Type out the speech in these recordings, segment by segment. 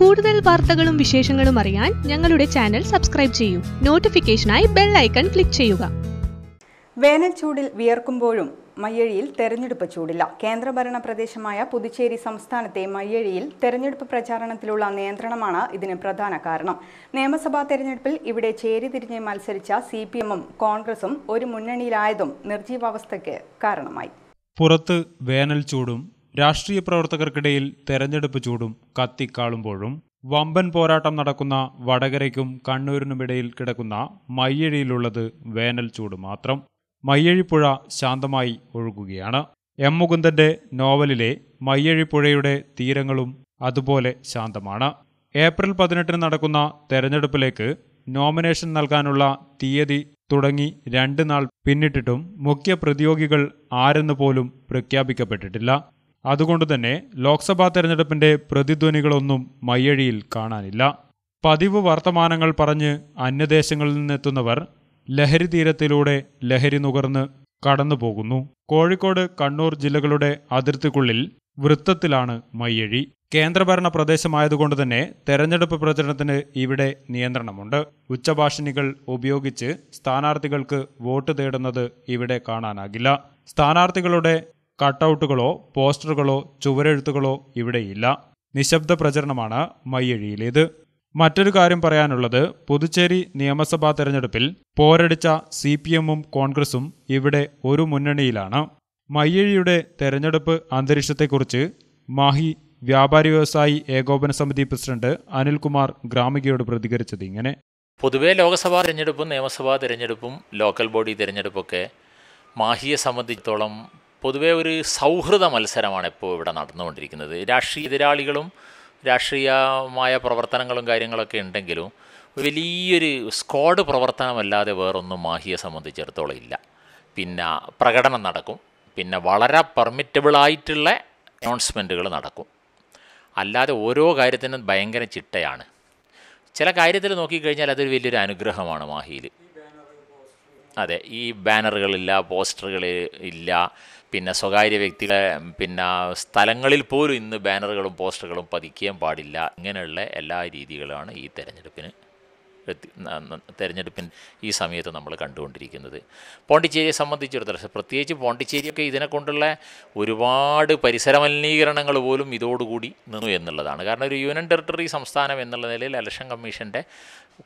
കൂടുതൽ വാർത്തകളും വിശേഷങ്ങളും അറിയാൻ ഞങ്ങളുടെ ചാനൽ സബ്സ്ക്രൈബ് ചെയ്യൂ. നോട്ടിഫിക്കേഷനായി ബെൽ ഐക്കൺ ക്ലിക്ക് ചെയ്യുക. വേനൽ ചൂടിൽ വിയർക്കുമ്പോഴും മയ്യഴിയിൽ തെരഞ്ഞെടുപ്പ് ചൂടില്ല. കേന്ദ്രഭരണ പ്രദേശമായ പുതുച്ചേരി സംസ്ഥാനത്തെ മയ്യഴിയിൽ തെരഞ്ഞെടുപ്പ് പ്രചാരണത്തിലുള്ള നിയന്ത്രണമാണ് ഇതിന് പ്രധാന കാരണം. നിയമസഭാ തെരഞ്ഞെടുപ്പിൽ ഇവിടെ ചേരിതിരിഞ്ഞ് മത്സരിച്ച CPM-ഉം കോൺഗ്രസും ഒരു മുന്നണിയിലായതും നിർജീവാവസ്ഥയ്ക്ക് കാരണമായി. പുറത്ത് വേനൽ ചൂടും രാഷ്ട്രീയ പ്രവർത്തകർക്കിടയിൽ തെരഞ്ഞെടുപ്പ് ചൂടും കത്തിക്കാളുമ്പോഴും വമ്പൻ പോരാട്ടം നടക്കുന്ന വടകരയ്ക്കും കണ്ണൂരിനുമിടയിൽ കിടക്കുന്ന മയ്യഴിയിലുള്ളത് വേനൽ ചൂട് മാത്രം. മയ്യഴിപ്പുഴ ശാന്തമായി ഒഴുകുകയാണ്. M. മുകുന്ദന്റെ നോവലിലെ മയ്യഴിപ്പുഴയുടെ തീരങ്ങളും അതുപോലെ ശാന്തമാണ്. ഏപ്രിൽ 18 നടക്കുന്ന തെരഞ്ഞെടുപ്പിലേക്ക് നോമിനേഷൻ നൽകാനുള്ള തീയതി തുടങ്ങി 2 നാൾ പിന്നിട്ടിട്ടും മുഖ്യ പ്രതിയോഗികൾ ആരെന്ന് പോലും പ്രഖ്യാപിക്കപ്പെട്ടിട്ടില്ല. അതുകൊണ്ടുതന്നെ ലോക്സഭാ തെരഞ്ഞെടുപ്പിന്റെ പ്രതിധ്വനികളൊന്നും മയ്യഴിയിൽ കാണാനില്ല. പതിവ് വർത്തമാനങ്ങൾ പറഞ്ഞ് അന്യദേശങ്ങളിൽ നിന്നെത്തുന്നവർ ലഹരി തീരത്തിലൂടെ ലഹരി നുകർന്ന് കടന്നുപോകുന്നു. കോഴിക്കോട്, കണ്ണൂർ ജില്ലകളുടെ അതിർത്തിക്കുള്ളിൽ വൃത്തത്തിലാണ് മയ്യഴി. കേന്ദ്രഭരണ പ്രദേശമായതുകൊണ്ട് തന്നെ തെരഞ്ഞെടുപ്പ് പ്രചരണത്തിന് ഇവിടെ നിയന്ത്രണമുണ്ട്. ഉച്ചഭാഷിണികൾ ഉപയോഗിച്ച് സ്ഥാനാർത്ഥികൾക്ക് വോട്ട് തേടുന്നത് ഇവിടെ കാണാനാകില്ല. സ്ഥാനാർത്ഥികളുടെ കട്ടൗട്ടുകളോ പോസ്റ്ററുകളോ ചുവരെഴുത്തുകളോ ഇവിടെയില്ല. നിശബ്ദ പ്രചരണമാണ് മയ്യഴിയിലേത്. മറ്റൊരു കാര്യം പറയാനുള്ളത്, പുതുച്ചേരി നിയമസഭാ തെരഞ്ഞെടുപ്പിൽ പോരടിച്ച CPM-ഉം കോൺഗ്രസും ഇവിടെ ഒരു മുന്നണിയിലാണ്. മയ്യഴിയുടെ തെരഞ്ഞെടുപ്പ് അന്തരീക്ഷത്തെക്കുറിച്ച് മാഹി വ്യാപാരി വ്യവസായി ഏകോപന സമിതി പ്രസിഡന്റ് അനിൽകുമാർ ഗ്രാമികയോട് പ്രതികരിച്ചത് ഇങ്ങനെ: പൊതുവെ ലോക്സഭാ തെരഞ്ഞെടുപ്പും നിയമസഭാ തെരഞ്ഞെടുപ്പും ലോക്കൽ ബോഡി തെരഞ്ഞെടുപ്പൊക്കെ മാഹിയെ സംബന്ധിച്ചിടത്തോളം പൊതുവെ ഒരു സൗഹൃദ മത്സരമാണ് ഇപ്പോൾ ഇവിടെ നടന്നുകൊണ്ടിരിക്കുന്നത്. രാഷ്ട്രീയ എതിരാളികളും രാഷ്ട്രീയമായ പ്രവർത്തനങ്ങളും കാര്യങ്ങളൊക്കെ ഉണ്ടെങ്കിലും വലിയൊരു സ്ക്വാഡ് പ്രവർത്തനമല്ലാതെ വേറൊന്നും മാഹിയെ സംബന്ധിച്ചിടത്തോളം ഇല്ല. പിന്നെ പ്രകടനം നടക്കും, പിന്നെ വളരെ പെർമിറ്റബിളായിട്ടുള്ള അനൗൺസ്മെൻറ്റുകൾ നടക്കും. അല്ലാതെ ഓരോ കാര്യത്തിനും ഭയങ്കര ചിട്ടയാണ്. ചില കാര്യത്തിൽ നോക്കിക്കഴിഞ്ഞാൽ അതൊരു വലിയൊരു അനുഗ്രഹമാണ് മാഹിയിൽ. അതെ, ഈ ബാനറുകളില്ല, പോസ്റ്ററുകൾ ഇല്ല, പിന്നെ സ്വകാര്യ വ്യക്തികളെ പിന്നെ സ്ഥലങ്ങളിൽ പോലും ഇന്ന് ബാനറുകളും പോസ്റ്ററുകളും പതിക്കാൻ പാടില്ല. ഇങ്ങനെയുള്ള എല്ലാ രീതികളാണ് ഈ തെരഞ്ഞെടുപ്പിൻ ഈ സമയത്ത് നമ്മൾ കണ്ടുകൊണ്ടിരിക്കുന്നത്. പോണ്ടിച്ചേരിയെ സംബന്ധിച്ചിടത്തോളം, പ്രത്യേകിച്ച് പോണ്ടിച്ചേരിയൊക്കെ ഇതിനെ കൊണ്ടുള്ള ഒരുപാട് പരിസര മലിനീകരണങ്ങൾ പോലും ഇതോടുകൂടി നിന്നു എന്നുള്ളതാണ്. കാരണം ഒരു യൂണിയൻ ടെറിട്ടറി സംസ്ഥാനം എന്നുള്ള നിലയിൽ ഇലക്ഷൻ കമ്മീഷൻ്റെ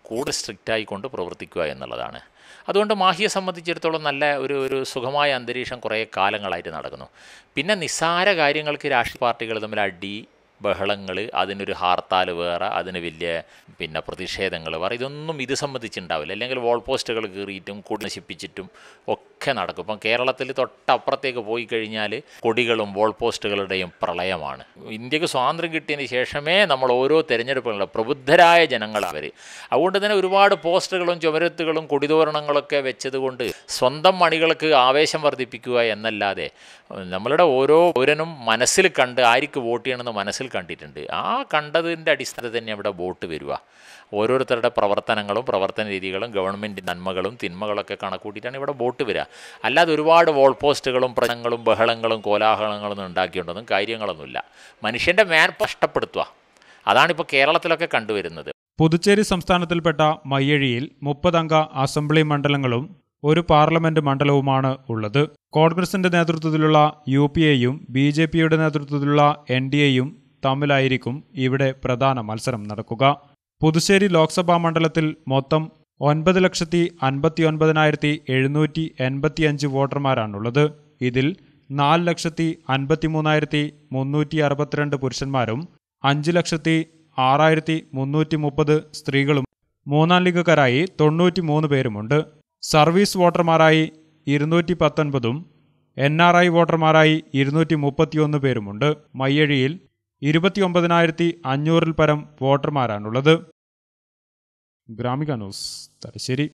കൂടുതൽ സ്ട്രിക്റ്റായിക്കൊണ്ട് പ്രവർത്തിക്കുക എന്നുള്ളതാണ്. അതുകൊണ്ട് മാഹിയെ സംബന്ധിച്ചിടത്തോളം നല്ല ഒരു സുഖമായ അന്തരീക്ഷം കുറേ കാലങ്ങളായിട്ട് നടക്കുന്നു. പിന്നെ നിസ്സാര കാര്യങ്ങൾക്ക് രാഷ്ട്രീയ പാർട്ടികൾ തമ്മിൽ അടി ബഹളങ്ങൾ, അതിനൊരു ഹർത്താൽ വേറെ, അതിന് വലിയ പിന്നെ പ്രതിഷേധങ്ങൾ വേറെ, ഇതൊന്നും ഇത് സംബന്ധിച്ചുണ്ടാവില്ല. അല്ലെങ്കിൽ വോൾ പോസ്റ്റുകൾ കീറിയിട്ടും കൊടി നശിപ്പിച്ചിട്ടും ഒക്കെ നടക്കും. ഇപ്പം കേരളത്തിൽ തൊട്ടപ്പുറത്തേക്ക് പോയി കഴിഞ്ഞാൽ കൊടികളും വോൾ പോസ്റ്റുകളുടെയും പ്രളയമാണ്. ഇന്ത്യക്ക് സ്വാതന്ത്ര്യം കിട്ടിയതിന് ശേഷമേ നമ്മൾ ഓരോ തെരഞ്ഞെടുപ്പുകളും പ്രബുദ്ധരായ ജനങ്ങൾ അവർ. അതുകൊണ്ട് തന്നെ ഒരുപാട് പോസ്റ്ററുകളും ചുമരത്തുകളും കൊടിതോരണങ്ങളൊക്കെ വെച്ചതുകൊണ്ട് സ്വന്തം മണികൾക്ക് ആവേശം വർദ്ധിപ്പിക്കുക എന്നല്ലാതെ നമ്മളുടെ ഓരോ പൗരനും മനസ്സിൽ കണ്ട് ആർക്ക് വോട്ട് ചെയ്യണമെന്ന് മനസ്സിൽ കണ്ടിട്ടുണ്ട്. ആ കണ്ടതിൻ്റെ അടിസ്ഥാനത്തിൽ തന്നെ അവിടെ വോട്ട് വരിക. ഓരോരുത്തരുടെ പ്രവർത്തനങ്ങളും പ്രവർത്തന രീതികളും ഗവൺമെൻറ് നന്മകളും തിന്മകളൊക്കെ കണക്കൂട്ടിയിട്ടാണ് ഇവിടെ വോട്ട് വരിക. അല്ലാതെ ഒരുപാട് വോൾ പോസ്റ്റുകളും പ്രശ്നങ്ങളും ബഹളങ്ങളും കോലാഹലങ്ങളും ഉണ്ടാക്കിയിട്ടുണ്ടെന്നും കാര്യങ്ങളൊന്നുമില്ല. മനുഷ്യൻ്റെ നഷ്ടപ്പെടുത്തുക, അതാണിപ്പോൾ കേരളത്തിലൊക്കെ കണ്ടുവരുന്നത്. പുതുച്ചേരി സംസ്ഥാനത്തിൽപ്പെട്ട മയ്യഴിയിൽ 30 അംഗ അസംബ്ലി മണ്ഡലങ്ങളും ഒരു പാർലമെന്റ് മണ്ഡലവുമാണ് ഉള്ളത്. കോൺഗ്രസിന്റെ നേതൃത്വത്തിലുള്ള UPA-യും BJP-യുടെ നേതൃത്വത്തിലുള്ള NDA-യും തമ്മിലായിരിക്കും ഇവിടെ പ്രധാന മത്സരം നടക്കുക. പുതുശ്ശേരി ലോക്സഭാ മണ്ഡലത്തിൽ മൊത്തം 9,59,785 വോട്ടർമാരാണുള്ളത്. ഇതിൽ 4,53,362 പുരുഷന്മാരും 5,06,330 സ്ത്രീകളും മൂന്നാം ലിഗുകാരായി 93 പേരുമുണ്ട്. Service വോട്ടർമാരായി 219ഉം NRI വോട്ടർമാരായി 231 പേരുമുണ്ട്. മയ്യഴിയിൽ 29,500-ൽ പരം വോട്ടർമാരാണുള്ളത്. ഗ്രാമിക ന്യൂസ്, തലശ്ശേരി.